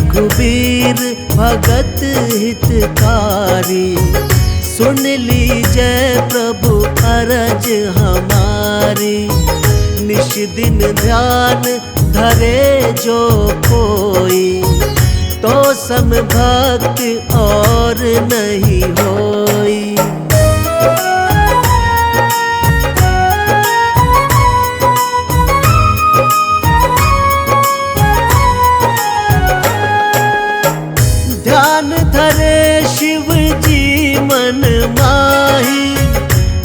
रघुबीर भगत हितकारी। सुन लीजय प्रभु अरज हमारी। निश दिन ध्यान धरे जो कोई, तो सम भक्त और नहीं होई। ध्यान धरे शिव जी मन माही।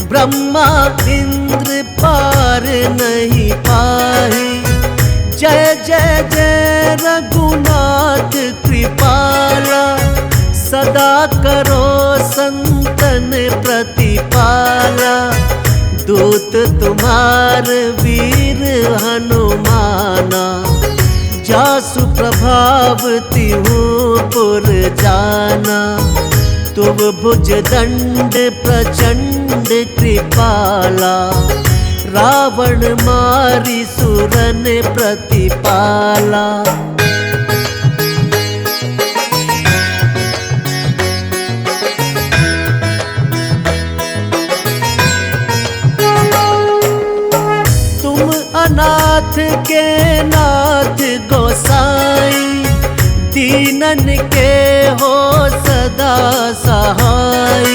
ब्रह्मा इंद्र पार नहीं पाही। जय जय जय रघुनाथ कृपाला। सदा करो संतन प्रतिपाला। दूत तुम्हार वीर हनुमाना। जासु प्रभाव तिहु पुर जाना। तुम भुज दंड प्रचंड कृपाला। रावण मारी सुरन प्रतिपाला। तुम अनाथ के नाथ गोसाई। दीनन के हो सदा सहाय।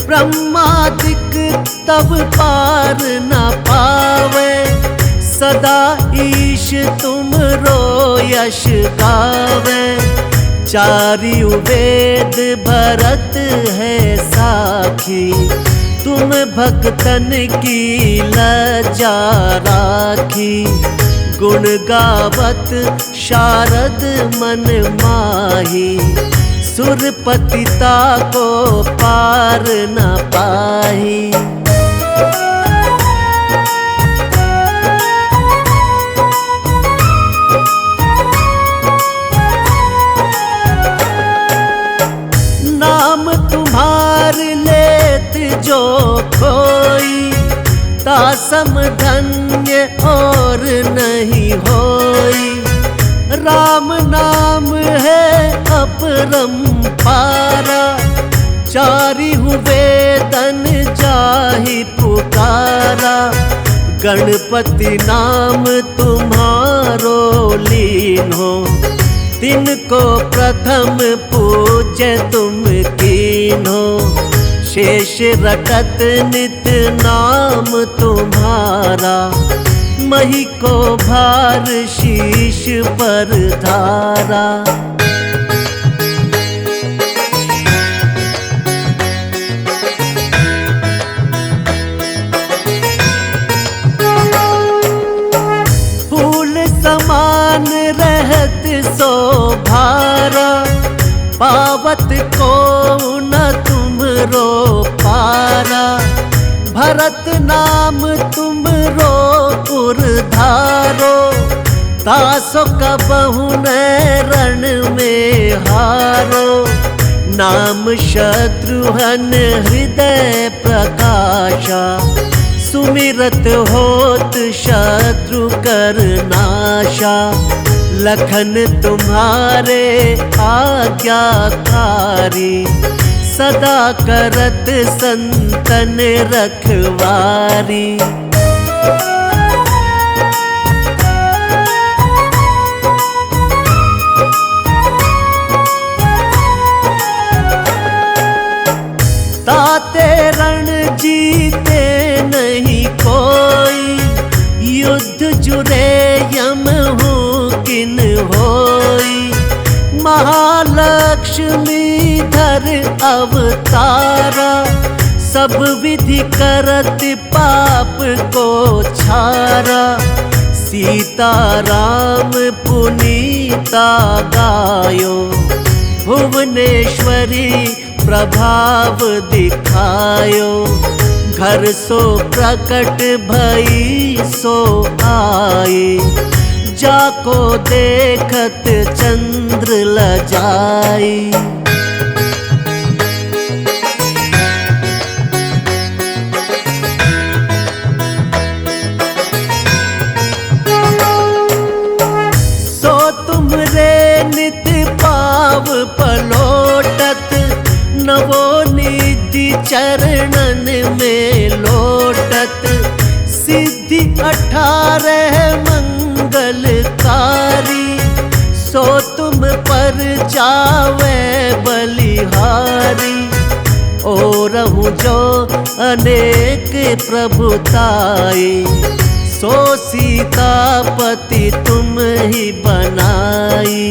ब्रह्मादिक तब पार न पावे। सदा ईश तुम रो यश गावे। चारियु वेद भरत है साखी। तुम भक्तन की लज्जा राखी। गुण गावत शारद मन माही। सुरपतिता को पार न पाही। नाम तुम्हार लेत जो कोई, तासम धन्य और नहीं होई। राम नाम है अपरंपारा। चारिहु वेदन जाहि पुकारा। गणपति नाम तुम्हारो लीन्हो। तिनको प्रथम पूज्य तुम कीन्हो। शेष रटत नित नाम तुम्हारा। मही को भार शीश पर धारा। फूल समान रहत शोभारा। पावत को न तुमरो पारा। भरत नाम तुमरो उर्धारो। तासो कबहु न रण में हारो। नाम शत्रुघ्न हृदय प्रकाशा। सुमिरत होत शत्रु कर नाशा। लखन तुम्हारे आज्ञाकारी। सदा करत संतन रखवारी। ताते रण जीते नहीं कोई। युद्ध जुरे यम हूँ किन होई। महालक्ष्मी धर अवतारा। सब विधि करत पाप को छारा। सीता राम पुनीता गायो। भुवनेश्वरी प्रभाव दिखायो। घर सो प्रकट भई सो आए। जाको देखत चंद्र लजाई। सो तुम रे नित नवो निधि चरणन में लोटत, सिद्धि 18 मंगलकारी, सो तुम पर जावे बलिहारी। और रहूं जो अनेक प्रभुताई, सो सीतापति तुम ही बनाई।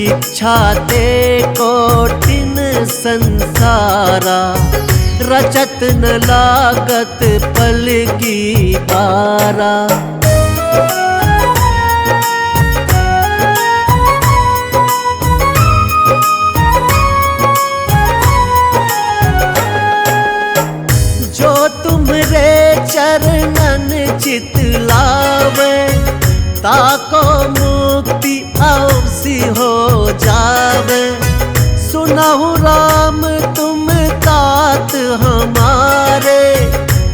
इच्छा ते कोटिन संसारा, रचत न लागत पल की बारा। जो तुमरे चरणन चित लावे, ताको मुक्ति अवसी हो जावे। सुनहु राम तुम तात हमारे,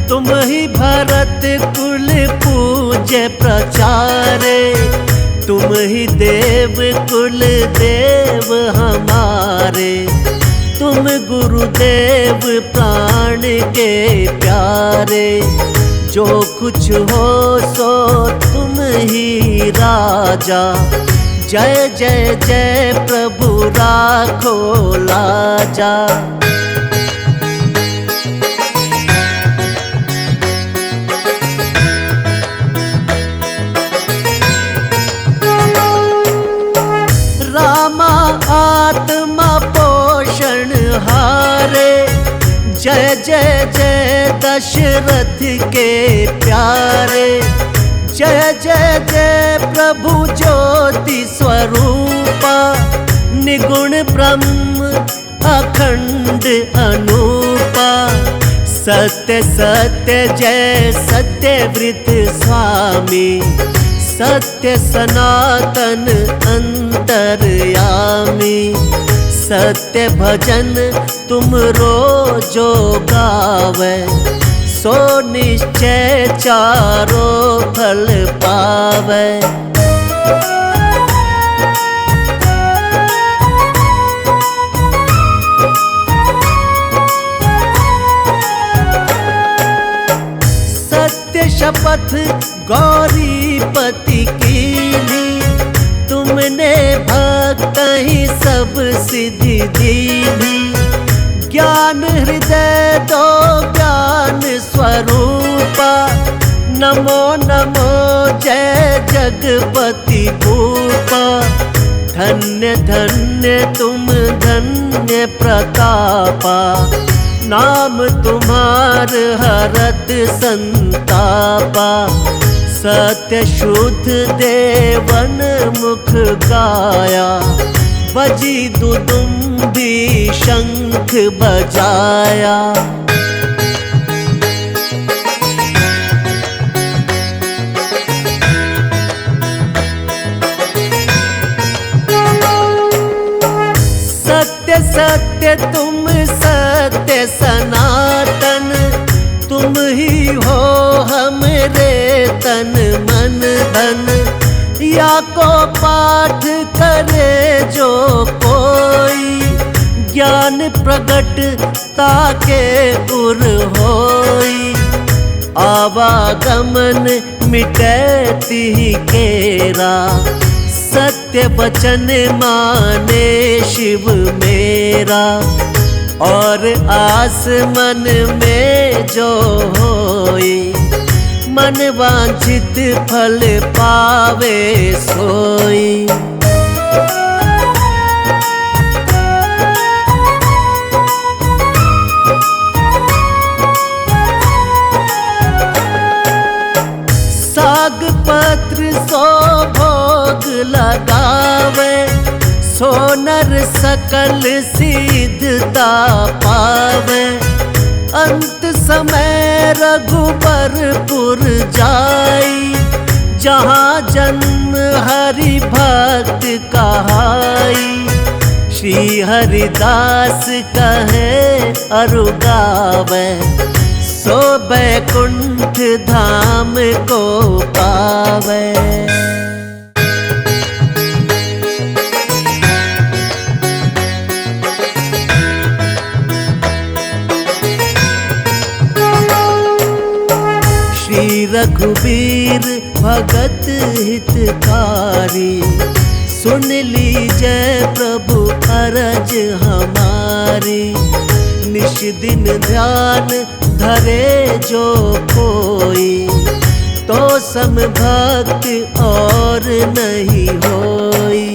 तुम ही भरत कुल पूज्य प्रचारे। तुम ही देव कुल देव हमारे, तुम गुरुदेव प्राण के प्यारे। जो कुछ हो सो तुम ही राजा, जय जय जय प्रभु राखो लाजा। रामा आत्मा पोषण हारे, जय जय जय दशरथ के प्यारे। जय जय जय प्रभु ज्योति स्वरूपा, निगुण ब्रह्म अखंड अनूपा। सत्य सत्य जय सत्यव्रत स्वामी, सत्य सनातन अंतर्यामी। सत्य भजन तुम रोजो गावे, सो निश्चय चारो फल पावे। सत्य शपथ गौरीपति कीनी, तुमने भक्त ही सब सिद्धि दीनी। ज्ञान हृदय दो ज्ञान स्वरूपा, नमो नमो जय जगपति भूपा। धन्य धन्य तुम धन्य प्रतापा, नाम तुम्हार हरत संतापा। सत्य शुद्ध देवन मुख गाया, बजी दुदुम्बी शंख बजाया। सत्य सत्य तुम सत्य सनातन, तुम ही हो हमरे तन मन धन। या को पाठ करे जो कोई, ज्ञान प्रगट ताके उर होई। आवागमन मिटैती केरा, सत्य वचन माने शिव मेरा। और आस मन में जो होई, मन वांछित फल पावे सोई। साग पत्र सो भोग लगावे, सोनर सकल सिद्धता पावे। अंत समय रघुबरपुर जाई, जहाँ जन्म हरि भक्त कहाई। श्री हरिदास कहे अरु गावे, सो बैकुंठ धाम को पावे। रघुबीर भगत हितकारी। सुन लीजय प्रभु अरज हमारी। निश दिन ध्यान धरे जो कोई, तो सम भक्त और नहीं होई।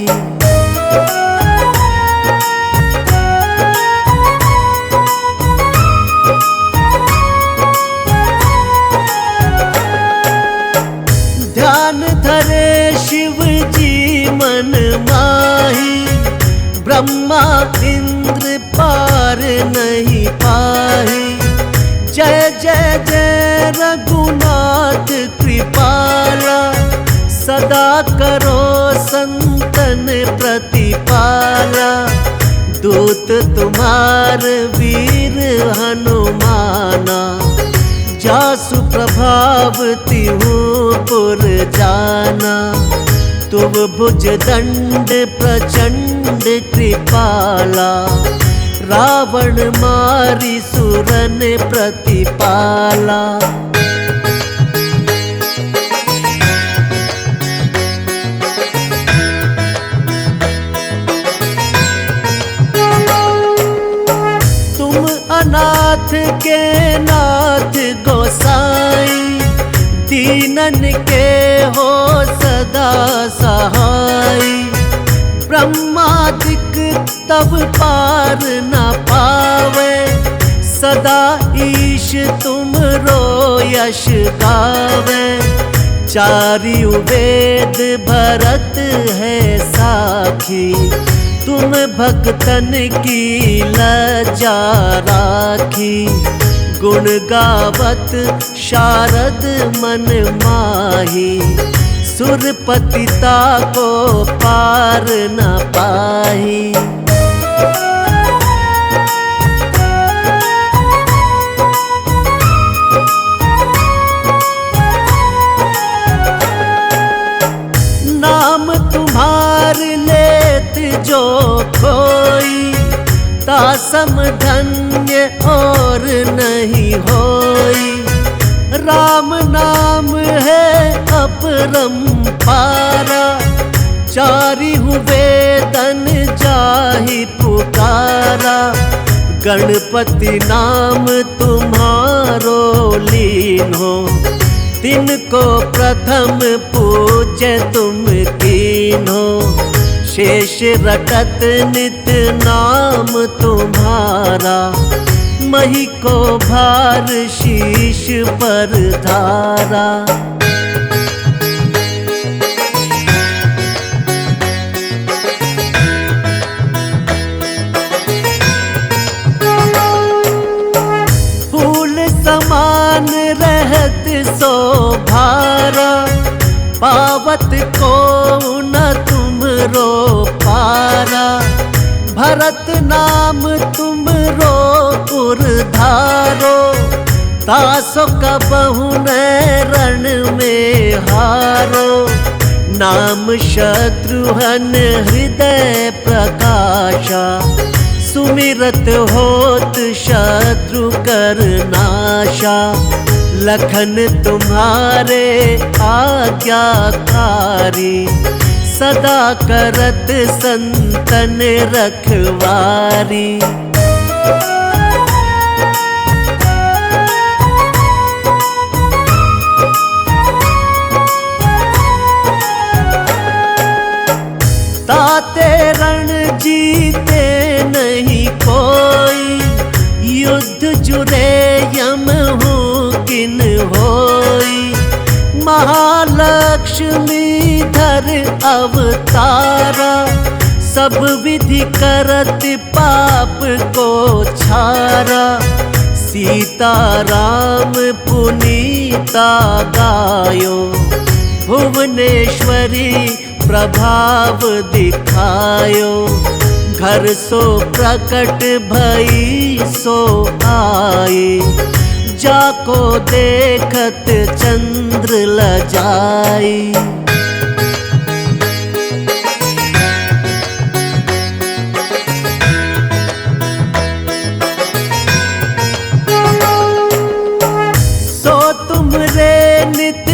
ध्यान धरे शिव जी मन माही। ब्रह्मा इंद्र पार नहीं पाही। जय जय जय रघुनाथ कृपाला। सदा करो संतन प्रतिपाला। दूत तुम्हार वीर हनुमाना। जासु प्रभाव तिहु पुर जाना। तुम भुज दंड प्रचंड कृपाला। रावण मारी सुरन प्रतिपाला। तुम अनाथ के नाथ गोसाई। दीनन के हो सदा सहाई। ब्रह्मादिक तब पार न पावे। सदा ईश तुम रो यश गावे। चारियु वेद भरत है साखी। तुम भक्तन की लज्जा राखी। गुण गावत शारद मन माही। सुरपतिता को पार न पाही। नाम तुम्हार लेत जो कोई, तासम धन्य और नहीं होई। राम नाम है अपरंपारा। चारिहु वेदन जाहि पुकारा। गणपति नाम तुम्हारो लीन्हो। तिनको प्रथम पूज्य तुम कीन्हो। शेष रटत नित नाम तुम्हारा। मही को भार शीश पर धारा। फूल समान रहत शोभारा। पावत को न तुम रो पारा। भरत नाम तुम रो पुरधारो। तासो कबहु न रण में हारो। नाम शत्रुघ्न हृदय प्रकाशा। सुमिरत होत शत्रु कर नाशा। लखन तुम्हारे आज्ञाकारी। सदा करत संतन रखवारी। ताते रण जीते नहीं कोई। युद्ध जुरे यम हूँ किन होई। महालक्ष्मी धर अवतारा। सब विधि करत पाप को छारा। सीता राम पुनीता गायो। भुवनेश्वरी प्रभाव दिखायो। घर सो प्रकट भई सो आए। जाको देखत चंद्र लजाई। सो तुमरे नित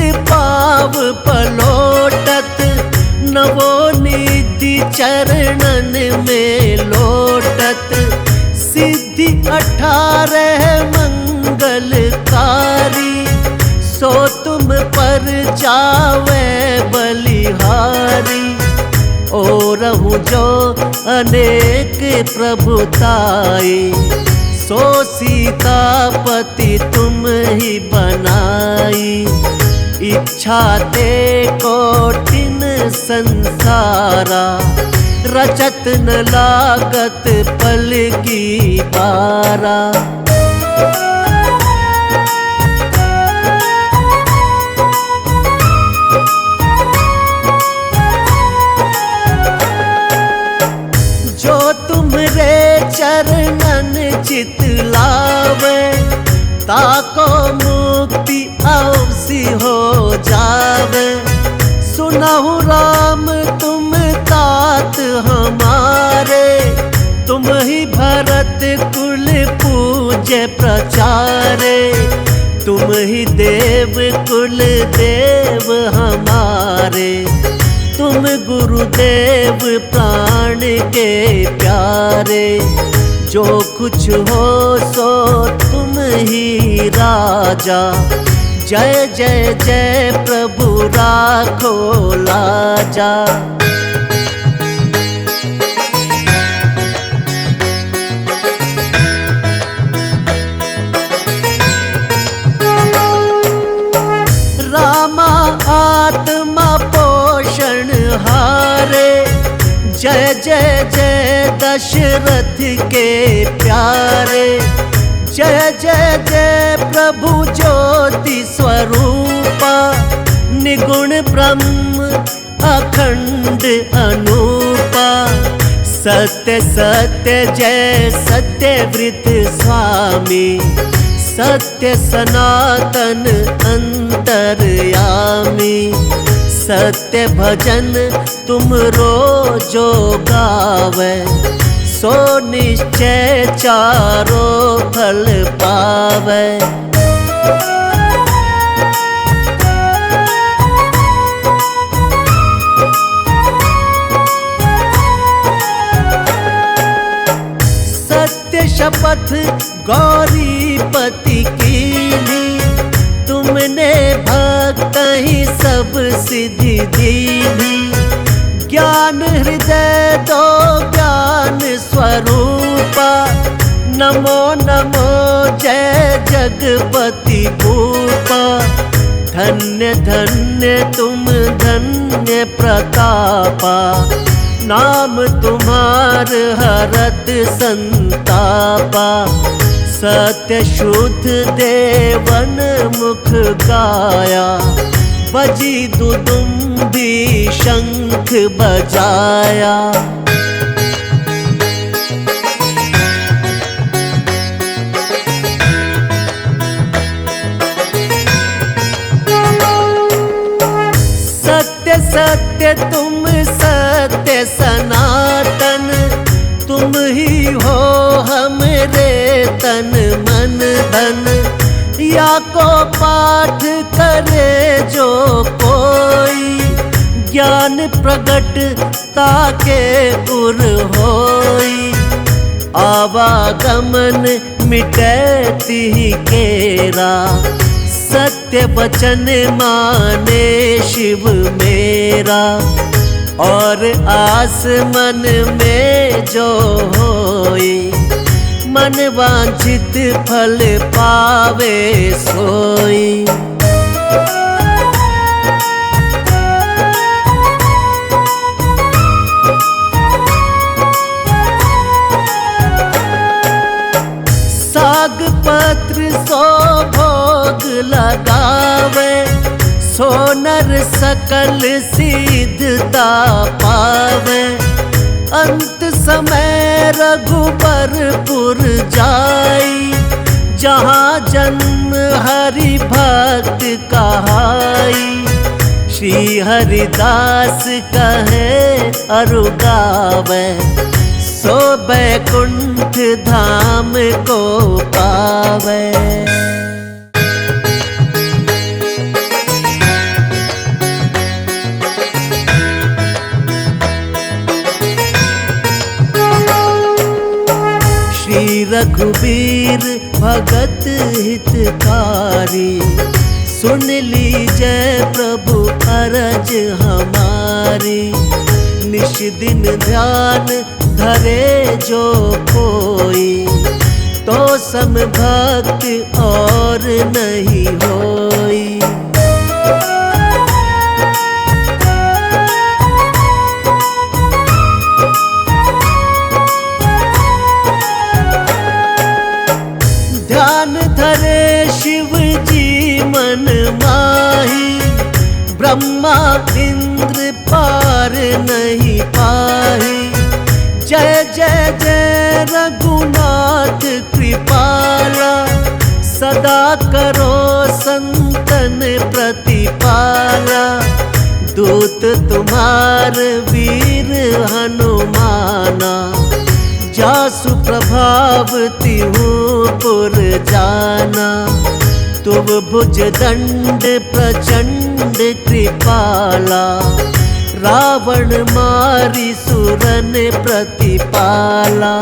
चरणन में लोटत, सिद्धि 18 मंगलकारी, सो तुम पर जावे बलिहारी। ओ रहु जो अनेक प्रभुताई, सो सीतापति तुम ही बनाई। इच्छा ते कोटिन संसारा, रचत न लागत पल की बारा। जो तुमरे चरणन चित लावे, ताको मुक्ति अवसी हो जावे। सुनहु राम तुम तात हमारे, तुम ही भरत कुल पूज्य प्रचारे। तुम ही देव कुल देव हमारे, तुम गुरुदेव प्राण के प्यारे। जो कुछ हो सो तुम ही राजा, जय जय जय प्रभु राखो लाजा। रामा आत्मा पोषण हारे, जय जय जय दशरथ के प्यारे। जय जय जय प्रभु ज्योति स्वरूपा, निगुण ब्रह्म अखंड अनूपा। सत्य सत्य जय सत्यव्रत स्वामी, सत्य सनातन अंतर्यामी। सत्य भजन तुम रोजो गावे, सो निश्चय चारो फल पावे। सत्य शपथ गौरीपति कीनी, तुमने भक्त ही सब सिद्धि दीनी। ज्ञान हृदय दो ज्ञान स्वरूपा, नमो नमो जय जगपति भूपा। धन्य धन्य तुम धन्य प्रतापा, नाम तुम्हार हरत संतापा। सत्य शुद्ध देवन मुख गाया, बजी दुदुम्बी शंख बजाया। सत्य सत्य तुम सत्य सनातन, तुम ही हो हमरे तन मन धन। या को पाठ करे जो कोई, ज्ञान प्रगट ताके उर होई। आवागमन मिटैती केरा, सत्य वचन माने शिव मेरा। और आस मन में जो होई, मन वांछित फल पावे सोई। साग पत्र सो भोग लगावे, सोनर सकल सिद्धता पावे। अंत समय रघुबरपुर जाई, जहाँ जन्म हरि भक्त कहाई। श्री हरिदास कहे अरु गावे, सो बैकुंठ धाम को पावे। रघुबीर भगत हितकारी, सुन लीजय प्रभु अरज हमारी। निश दिन ध्यान धरे जो कोई, तो सम भक्त और नहीं होई। ध्यान धरे शिव जी मन माही, ब्रह्मा इंद्र पार नहीं पाही। जय जय जय रघुनाथ कृपाला, सदा करो संतन प्रतिपाला। दूत तुम्हार वीर हनुमाना, जासु प्रभाव तिहु पुर जाना। तुम भुज दंड प्रचंड कृपाला, रावण मारी सुरन प्रतिपाला।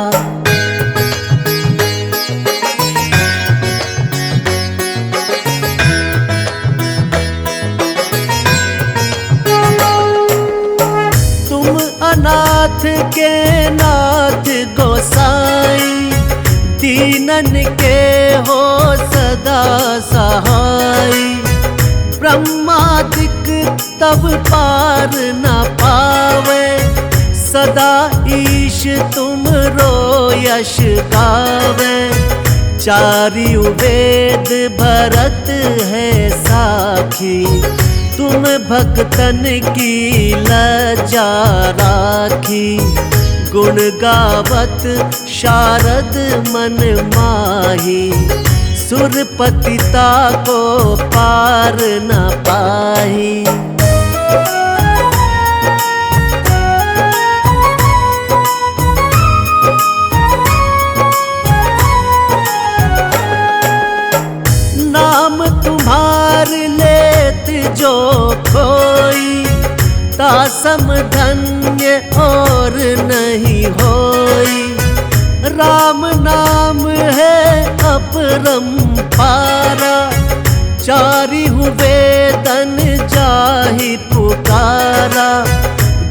तुम अनाथ के नाथ गोसाई, दीनन के हो सदा सहाय। ब्रह्मादिक तब पार न पावे, सदा ईश तुम रो यश गावे। चारियु वेद भरत है साखी, तुम भक्तन की लज्जा राखी। गुण गावत शारद मन माही, सुरपतिता को पार न पाही। नाम तुम्हार लेत जो कोई, तासम धन्य और नहीं होई। राम नाम है अपरंपारा, चारिहु वेदन जाहि पुकारा।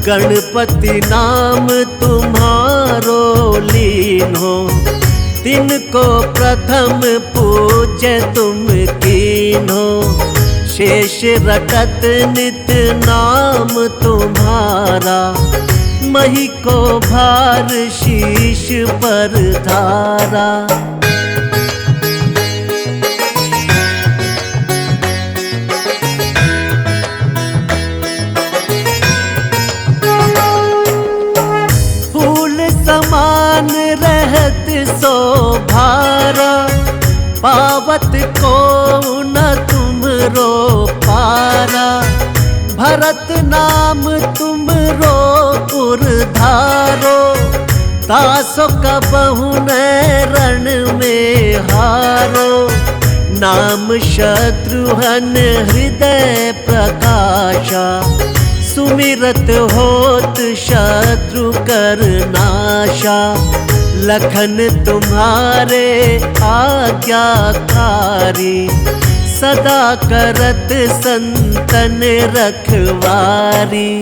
गणपति नाम तुम्हारो लीन्हो, तिनको प्रथम पूज्य तुम कीन्हो। शेष रटत नित नाम तुम्हारा, मही को भार शीश पर धारा। फूल समान रहत शोभारा, पावत को न तुम रो पारा। भरत नाम तुम रो उर्धारो, तासो कबहु न रण में हारो। नाम शत्रुघ्न हृदय प्रकाशा, सुमिरत होत शत्रु कर नाशा। लखन तुम्हारे आज्ञाकारी, सदा करत संतन रखवारी।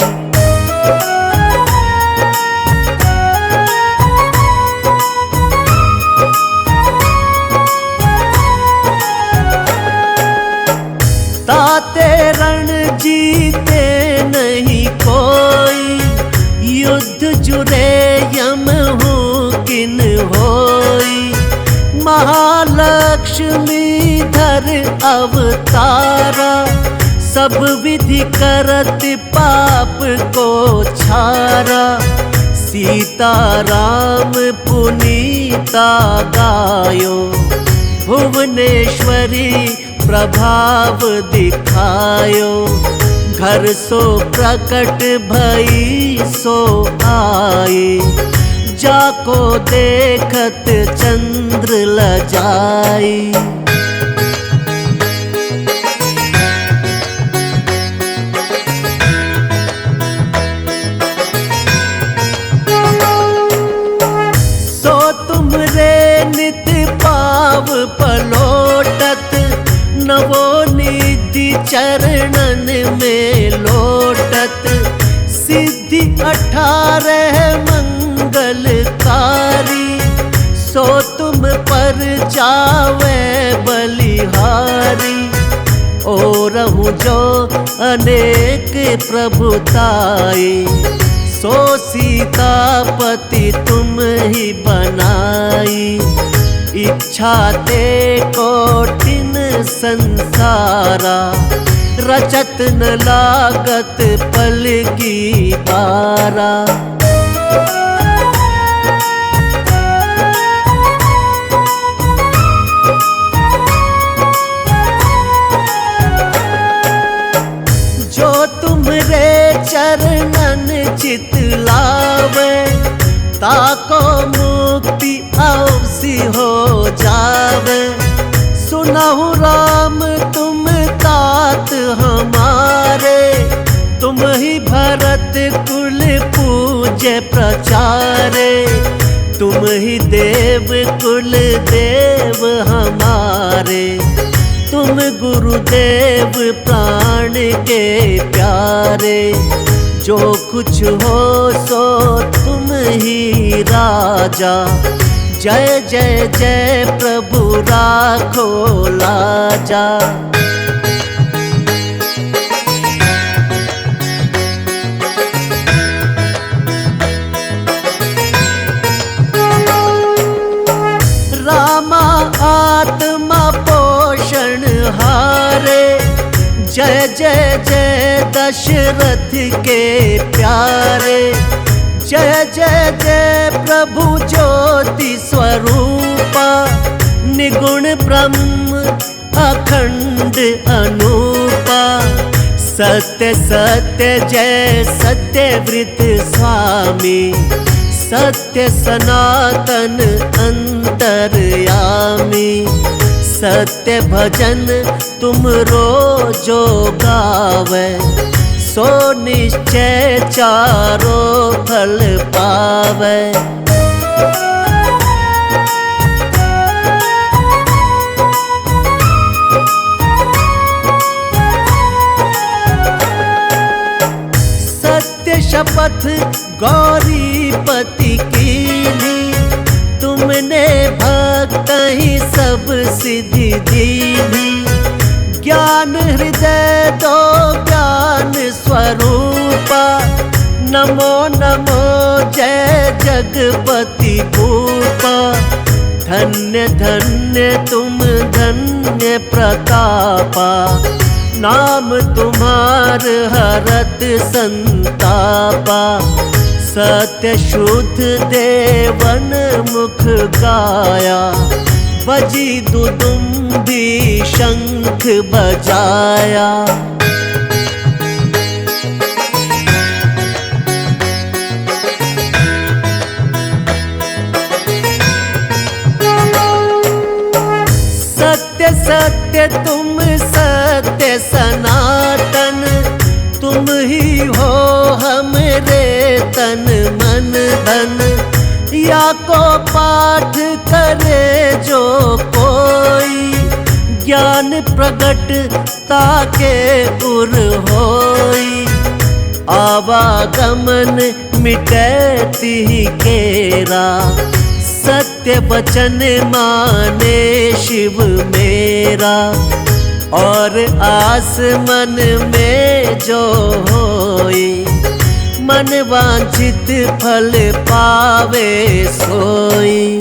ताते रण जीते नहीं कोई, युद्ध जुरे यम हूँ किन होई। महालक्ष्मी धर अवतारा, सब विधि करत पाप को छारा। सीताराम पुनीता गायो, भुवनेश्वरी प्रभाव दिखायो। घर सो प्रकट भई सो आए, जाको देखत चंद्र लजाई। सो तुमरे नित में लोटत, सिद्धि 18 मंगलकारी। सो तुम पर जावे बलिहारी, और जो अनेक प्रभुताई। सो सीतापति तुम ही बनाई, इच्छा ते कोटिन संसारा। रचत न लागत पल की बारा। जो तुमरे चरणन चित लावे, ताको मुक्ति अवसि हो जावे। सुनहु राम तुम तात हमारे, तुम ही भरत कुल पूज्य प्रचारे। तुम ही देव कुल देव हमारे, तुम गुरुदेव प्राण के प्यारे। जो कुछ हो सो तुम ही राजा, जय जय जय प्रभु राखो लाजा। रामा आत्मा पोषण हारे, जय जय जय दशरथ के प्यारे। जय जय जय प्रभु ज्योति स्वरूपा, निगुण ब्रह्म अखंड अनूपा। सत्य सत्य जय सत्यव्रत स्वामी, सत्य सनातन अंतर्यामी। सत्य भजन तुम रोजो गावे, सो निश्चय चारो फल पावे। सत्य शपथ गौरीपति कीनी, तुमने भक्त ही सब सिद्धि दीनी। ज्ञान हृदय दो ज्ञान स्वरूपा, नमो नमो जय जगपति भूपा। धन्य धन्य तुम धन्य प्रतापा, नाम तुम्हार हरत संतापा। सत्य शुद्ध देवन मुख गाया, बजी दुदुम्बी शंख बजाया। सत्य सत्य तुम सत्य सनातन, तुम ही हो हमरे तन मन धन। या को पाठ करे जो कोई, ज्ञान प्रगट ताके उर होई। आवागमन मिटैती केरा, सत्य वचन माने शिव मेरा। और आस मन में जो होई, मन वांछित फल पावे सोई।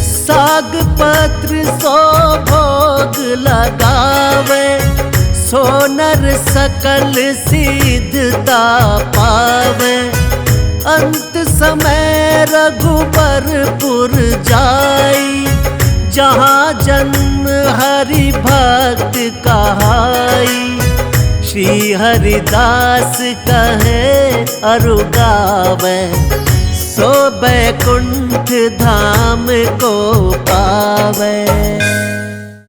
साग पत्र सो भोग लगावे, सोनर सकल सिद्धता पावे। अंत समय रघुबरपुर जाई, जहाँ जन्म हरि भक्त कहाई। श्री हरिदास कहे अरु गावे, सो बैकुंठ धाम को पावे।